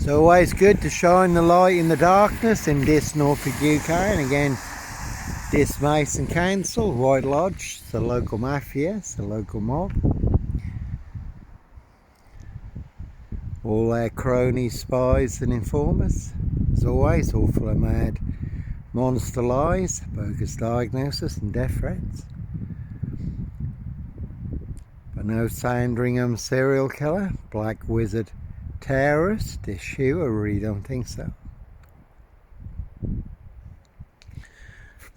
It's always good to shine the light in the darkness in this Norfolk UK, and again this Mason Council, White Lodge, it's the local mafia, it's the local mob. All their cronies, spies and informers. As always, all full of mad monster lies, bogus diagnosis and death threats. But no Sandringham serial killer, black wizard terrorist issue, I really don't think so.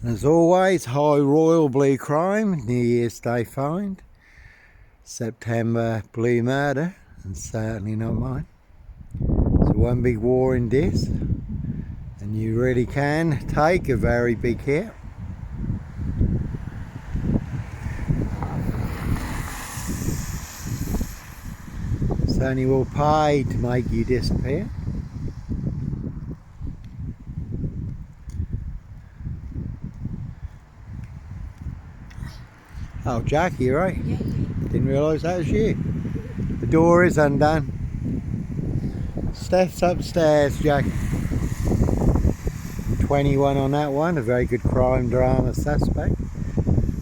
As always, high royal blue crime, New Year's Day find, September blue murder, and certainly not mine. So one big war in this, and you really can take a very big hit. Certainly will pay to make you disappear. Oh, Jack, you right? Yeah. Didn't realise that was you. The door is undone. Steph's upstairs, Jack. 21 on that one, a very good crime drama suspect.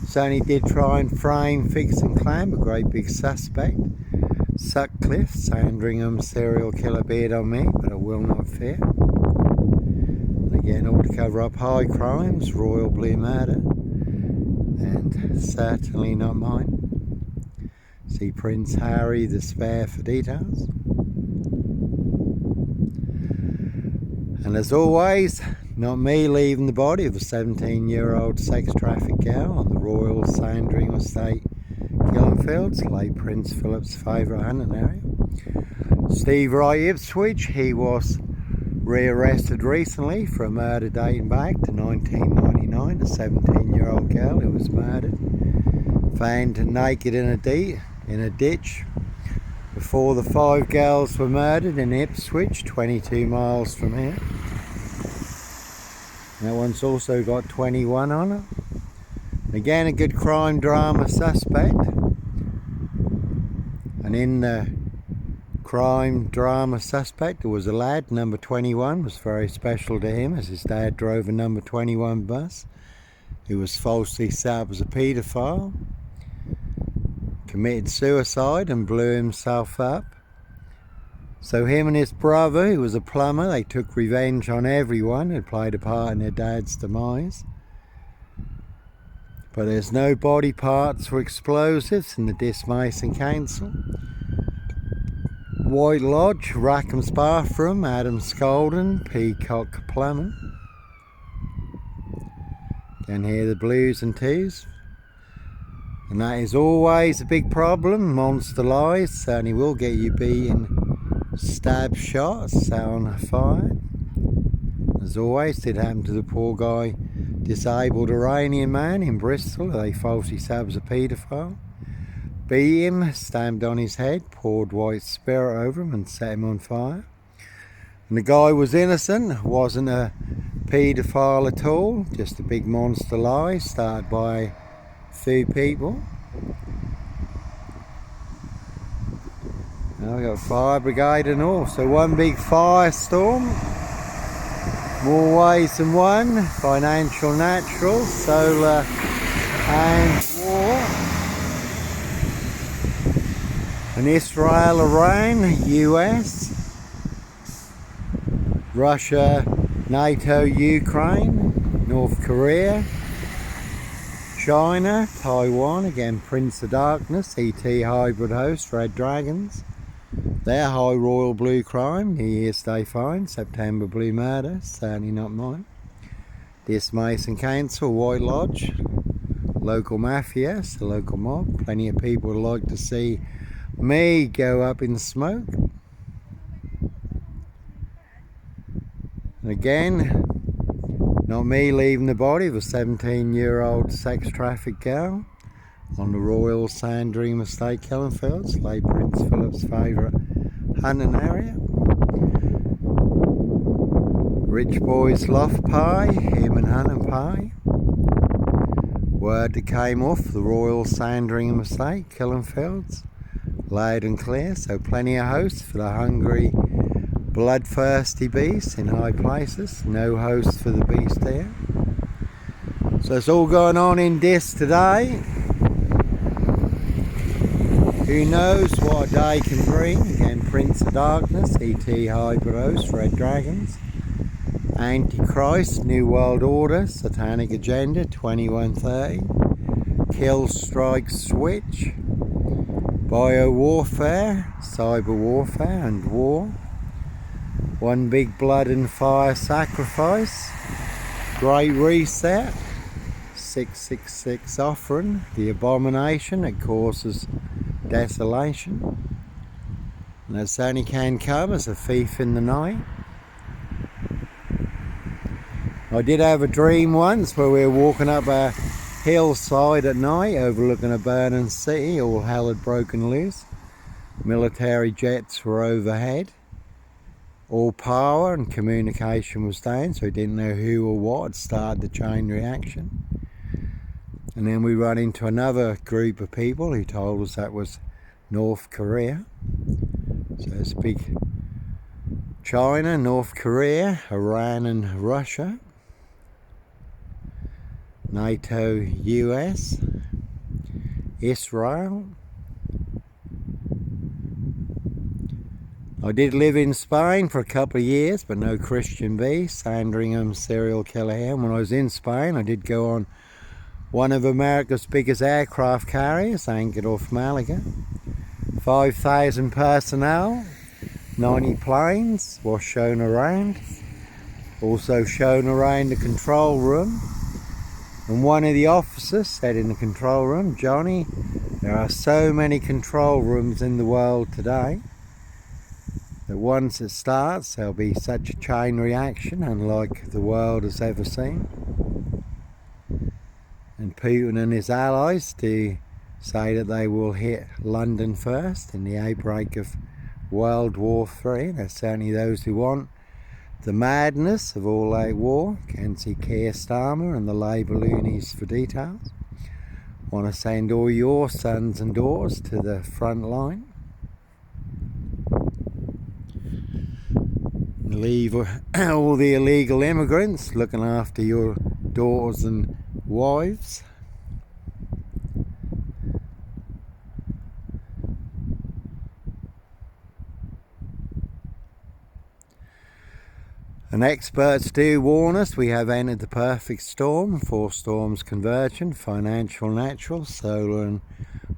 Certainly did try and frame, fix and clamp a great big suspect. Sutcliffe, Sandringham serial killer beard on me, but I will not fear. And again, all to cover up high crimes, royal blue murder, and certainly not mine. See Prince Harry the Spare for details. And as always, not me leaving the body of a 17-year-old sex trafficked girl on the Royal Sandringham estate, Killenfields, late Prince Philip's favourite hunting area. Steve Wright Ipswich, he was rearrested recently for a murder dating back to 1999, a 17-year-old girl who was murdered, found naked in a ditch before the 5 girls were murdered in Ipswich, 22 miles from here. That one's also got 21 on it. Again, a good crime drama suspect. And in the crime drama suspect, there was a lad, number 21, was very special to him as his dad drove a number 21 bus. He was falsely set up as a paedophile, committed suicide and blew himself up. So him and his brother, who was a plumber, they took revenge on everyone who played a part in their dad's demise. But there's no body parts or explosives in the Mason Council. White Lodge, Rackham's bathroom, Adam Scolden, Peacock Plumbing. Can hear the blues and twos. And that is always a big problem. Monster lies certainly will get you beaten, stab shot, set on fire. As always, did happen to the poor guy, disabled Iranian man in Bristol. They falsely said was a paedophile. Beat him, stamped on his head, poured white spirit over him and set him on fire. And the guy was innocent, wasn't a paedophile at all, just a big monster lie started by a few people. Now we got fire brigade and all, so one big firestorm. More ways than one, financial, natural, solar and war. And Israel, Iran, US, Russia, NATO, Ukraine, North Korea, China, Taiwan, again Prince of Darkness, ET hybrid host, Red Dragons. Their high royal blue crime, New Year's Day find, September blue murder, certainly not mine. This Mason Council, White Lodge, local mafia, it's the local mob. Plenty of people would like to see me go up in smoke. And again, not me leaving the body of a 17-year-old sex trafficked girl on the Royal Sandringham estate, Killenfields, late Prince Philip's favourite hunting area. Rich boys Loft pie, him and hunting pie. Word that came off the Royal Sandringham estate, Killenfields, loud and clear, so plenty of hosts for the hungry bloodthirsty beast in high places, no host for the beast here. So it's all going on in Dis today. Who knows what a day can bring? Again, Prince of Darkness, E.T. Hybrid Host, Red Dragons, Antichrist, New World Order, Satanic Agenda, 2130, Kill, Strike, Switch, Bio-warfare, Cyber Warfare and War, One Big Blood and Fire Sacrifice, Great Reset, 666 Offering, the Abomination that causes desolation. And that certainly can come as a thief in the night. I did have a dream once where we were walking up a hillside at night overlooking a burning city. All hell had broken loose. Military jets were overhead. All power and communication was down, so we didn't know who or what had started the chain reaction. And then we ran into another group of people who told us that was North Korea. So it's big China, North Korea, Iran and Russia, NATO, US, Israel. I did live in Spain for a couple of years, but no Christian beast, Sandringham serial killer here. And when I was in Spain, I did go on one of America's biggest aircraft carriers, anchored off Malaga. 5,000 personnel, 90 planes was shown around. Also shown around the control room. And one of the officers said in the control room, "Johnny, there are so many control rooms in the world today that once it starts, there'll be such a chain reaction unlike the world has ever seen." And Putin and his allies do say that they will hit London first in the outbreak of World War III. There's certainly those who want the madness of all-out war. Can see Keir Starmer and the Labour loonies for details. Want to send all your sons and daughters to the front line. Leave all the illegal immigrants looking after your daughters and wives. And experts do warn us we have entered the perfect storm. 4 storms converging: financial, natural, solar and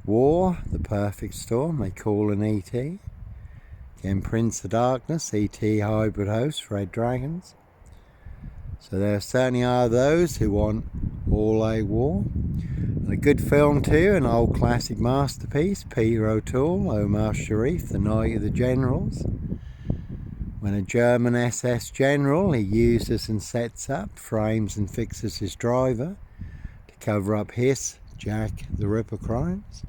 war. The perfect storm they call an ET. Again, Prince of Darkness, ET Hybrid Host, Red Dragons. So there certainly are those who want all-out war. And a good film too, an old classic masterpiece, Peter O'Toole, Omar Sharif, The Night of the Generals. When a German SS general, he uses and sets up, frames and fixes his driver to cover up his, Jack the Ripper, crimes.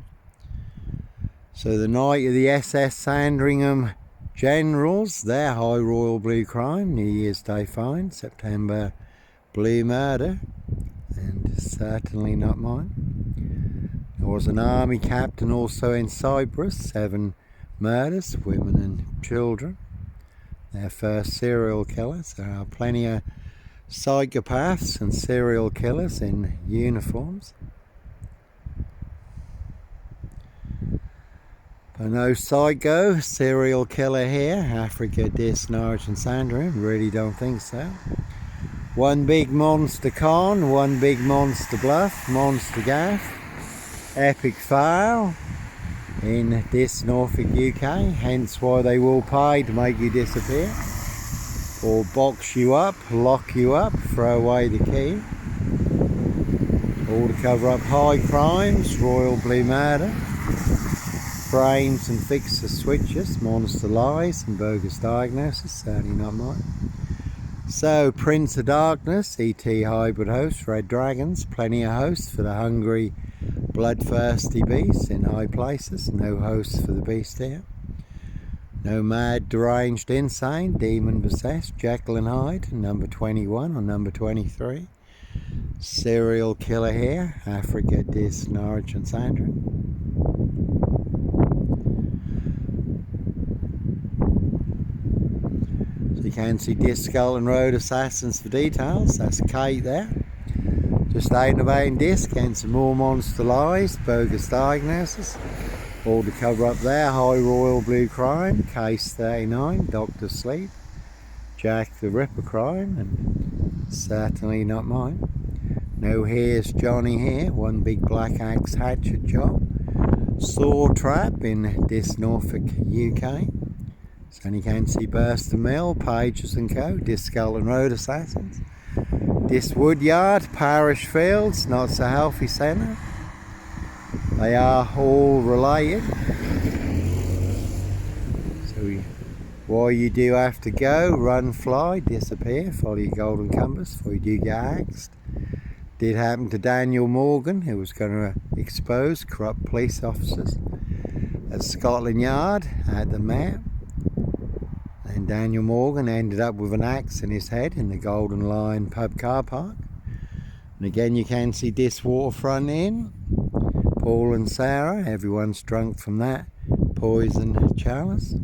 So the night of the SS Sandringham generals, their high royal blue crime, New Year's Day find, September blue murder, and certainly not mine. There was an army captain also in Cyprus, 7 murders, women and children. Their first serial killers. There are plenty of psychopaths and serial killers in uniforms. But no psycho serial killer here. Africa, Dis, Norwich and Sandringham. Really don't think so. One big monster con, one big monster bluff, monster gaff, epic fail in Dis, Norfolk, UK. Hence why they will pay to make you disappear. Or box you up, lock you up, throw away the key. All to cover up high crimes, royal blue murder. Frames and fixes switches, monster lies and bogus diagnosis, certainly not mine. So, Prince of Darkness, E.T. Hybrid Host, Red Dragons, plenty of hosts for the hungry, bloodthirsty beasts in high places, no hosts for the beast here. No mad, deranged, insane, demon possessed, Jekyll and Hyde, number 21 or number 23. Serial killer here, Africa, Dis, Norwich and Sandringham. can see disc skull and road assassins for details. That's Kate there. Just out and about in disc, and some more monster lies, bogus diagnosis. All to cover up there, High Royal Blue Crime, Case 39, Dr. Sleep, Jack the Ripper Crime, and certainly not mine. No, here's Johnny here, one big black axe hatchet job. Saw trap in this Norfolk, UK. So you can see Burst and Mill, Pages and Co, Disc Skull and Road Assassins. This Woodyard, Parish Fields, Not So Healthy Centre. They are all related. So while you do have to go, run, fly, disappear, follow your golden compass before you do get axed. Did happen to Daniel Morgan, who was going to expose corrupt police officers at Scotland Yard at the Met. And Daniel Morgan ended up with an axe in his head in the Golden Lion pub car park. And again you can see this waterfront inn. Paul and Sarah, everyone's drunk from that poison chalice.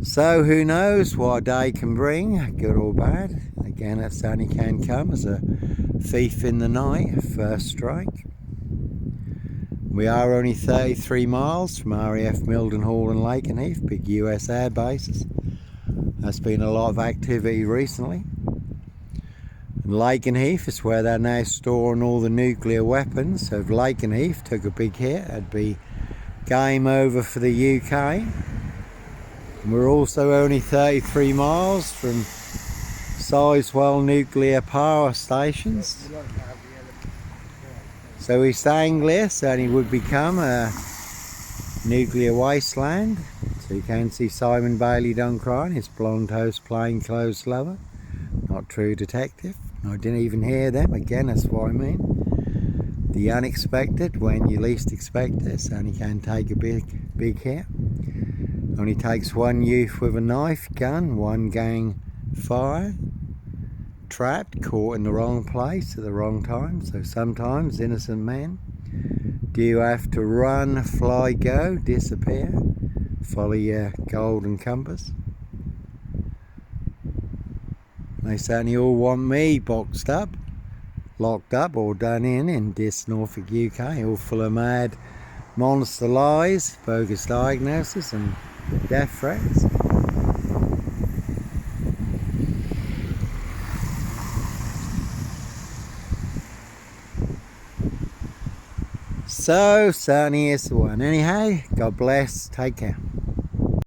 So who knows what a day can bring, good or bad. Again, it certainly can come as a thief in the night, first strike. We are only 33 miles from RAF Mildenhall and Lakenheath, big US air bases. There's been a lot of activity recently. And Lakenheath is where they're now storing all the nuclear weapons. So if Lakenheath took a big hit, it'd be game over for the UK. And we're also only 33 miles from Sizewell nuclear power stations. So East Anglia certainly would become a nuclear wasteland. So you can see Simon Bailey Duncrine, his blonde host plainclothes lover. Not true detective. I didn't even hear them. Again, that's what I mean. The unexpected, when you least expect it, certainly can take a big hit. Only takes one youth with a knife, gun, one gang fire. Trapped, caught in the wrong place at the wrong time. So sometimes innocent men do have to run, fly, go, disappear, follow your golden compass. They certainly all want me boxed up, locked up or done in this Norfolk, UK, all full of mad monster lies, bogus diagnosis and death threats. So certainly is the one. Anyhow, God bless, take care.